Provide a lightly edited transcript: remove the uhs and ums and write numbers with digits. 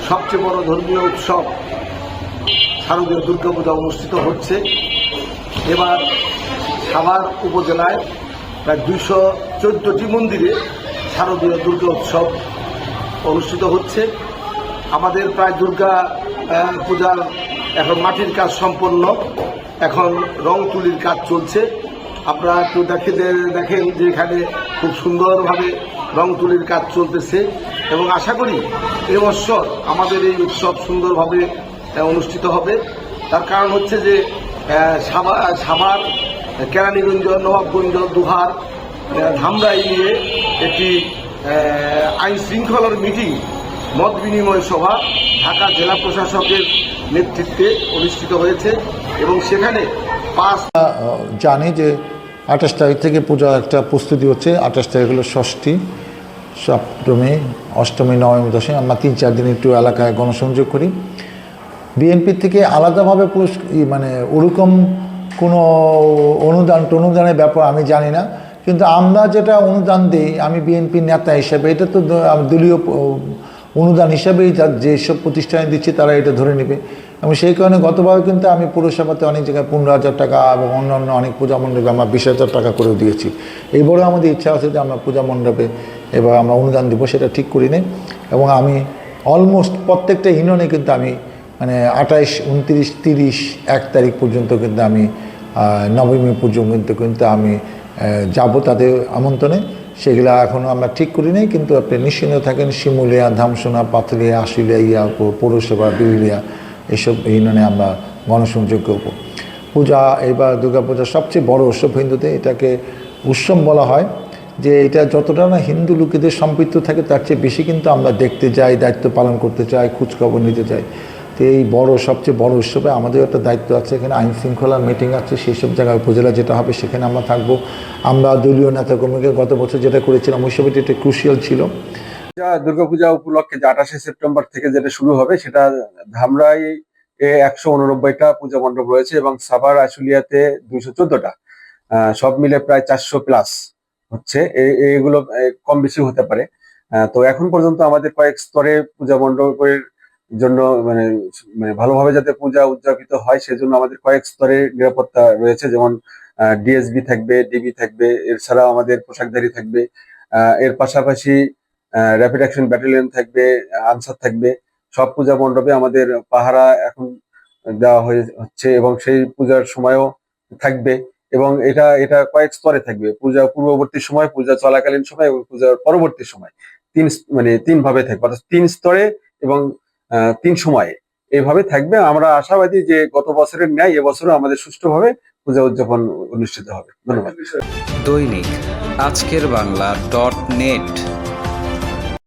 সবচেয়ে বড় ধর্মীয় উৎসব শারদীয় দুর্গাপূজা অনুষ্ঠিত হচ্ছে। এবার সাভার উপজেলায় প্রায় 214টি মন্দিরে শারদীয় দুর্গা উৎসব অনুষ্ঠিত হচ্ছে। আমাদের প্রায় দুর্গা পূজার এখন মাটির কাজ সম্পন্ন, এখন রং তুলির কাজ চলছে। আপনারা একটু দেখেন যে এখানে খুব সুন্দরভাবে রং তুলির কাজ চলতেছে এবং আশা করি এবছর আমাদের এই উৎসব সুন্দরভাবে অনুষ্ঠিত হবে। তার কারণ হচ্ছে যে সাভার, কেরানীগঞ্জ, নবাবগঞ্জ, দুহার, ধামরাই নিয়ে একটি আইন শৃঙ্খলার মিটিং, মত বিনিময় সভা ঢাকা জেলা প্রশাসকের নেতৃত্বে অনুষ্ঠিত হয়েছে এবং সেখানে জানি যে 28 তারিখ থেকে পূজা একটা প্রস্তুতি হচ্ছে। 28 তারিখ হলো ষষ্ঠী, সপ্তমী, অষ্টমী, নবমী, দশমী। আমরা 3-4 দিন একটু এলাকায় গণসংযোগ করি। বিএনপির থেকে আলাদাভাবে মানে ওরকম কোনো অনুদানের ব্যাপার আমি জানি না, কিন্তু আমরা যেটা অনুদান দিই, আমি বিএনপির নেতা হিসেবে এটা তো দলীয় অনুদান হিসাবেই যেসব প্রতিষ্ঠানে দিচ্ছি তারা এটা ধরে নেবে। এবং সেই কারণে গতবার কিন্তু আমি পৌরসভাতে অনেক জায়গায় 15,000 টাকা এবং অন্যান্য অনেক পূজা মণ্ডপে আমরা 20,000 টাকা করেও দিয়েছি। এইবারও আমাদের ইচ্ছা আছে যে আমরা পূজা মণ্ডপে এবার আমরা অনুদান দেবো, সেটা ঠিক করি নি। এবং আমি অলমোস্ট প্রত্যেকটা ইউনিয়নে কিন্তু আমি মানে 28, 29, 30, 1 তারিখ পর্যন্ত কিন্তু আমি নবমী পর্যন্ত কিন্তু আমি যাব তাদের আমন্ত্রণে। সেগুলো এখনও আমরা ঠিক করি নাই, কিন্তু আপনি নিশ্চিন্ত থাকেন শিমুলিয়া, ধামসোনা, পাথলিয়া, আশুলিয়া, পৌরসভা, বিউলিয়া এসব ইউনিয়নে আমরা গণসংযোগ করব। পূজা এবার দুর্গাপূজা সবচেয়ে বড় উৎসব হিন্দুতে, এটাকে উৎসব বলা হয়। যে এটা যতটা না হিন্দু লোকেদের সম্পৃক্ত থাকে তার চেয়ে বেশি কিন্তু আমরা দেখতে যাই, দায়িত্ব পালন করতে চাই, খোঁজখবর নিতে চাই। তো এই সবচেয়ে বড় উৎসবে আমাদের একটা দায়িত্ব আছে। এখানে আইন শৃঙ্খলার মিটিং আছে, সেই সব জায়গায় উপজেলা যেটা হবে সেখানে আমরা থাকবো। আমরা দলীয় নেতাকর্মীকে গত বছর যেটা করেছিলাম ওই সময়টি এটা ক্রুশিয়াল ছিল। দুর্গাপূজা উপলক্ষে যে 28শে সেপ্টেম্বর থেকে যেটা শুরু হবে, সেটা ধামরাই 189টা পূজা মণ্ডপ রয়েছে এবং সাভার, আশুলিয়াতে 214টা, সব মিলে প্রায় 400+ হচ্ছে। এগুলো কম বেশি হতে পারে। তো এখন পর্যন্ত আমাদের কয়েক স্তরে পূজা মণ্ডপের জন্য মানে ভালোভাবে যাতে পূজা উদযাপিত হয় সেজন্য আমাদের কয়েক স্তরে নিরাপত্তা রয়েছে। যেমন ডিএসবি থাকবে, ডিবি থাকবে, এছাড়াও আমাদের পোশাকধারী থাকবে, এর পাশাপাশি র্যাপিড অ্যাকশন ব্যাটালিয়ন থাকবে, আনসার থাকবে। সব পূজা মণ্ডপে আমাদের পাহারা এখন দেওয়া হচ্ছে এবং সেই পূজার সময়ও থাকবে। এবং এটা কয়েক স্তরে থাকবে, পূজা পূর্ববর্তী সময়, পূজা চলাকালীন সময় এবং পূজার পরবর্তী সময়। 3 ভাবে থাকবে, অর্থাৎ 3 স্তরে এবং 3 সময়ে এইভাবে থাকবে। আমরা আশাবাদী যে গত বছরের ন্যায় এবছরও আমাদের সুষ্ঠুভাবে পূজা উদযাপন অনুষ্ঠিত হবে। ধন্যবাদ। দৈনিক আজকের বাংলা .net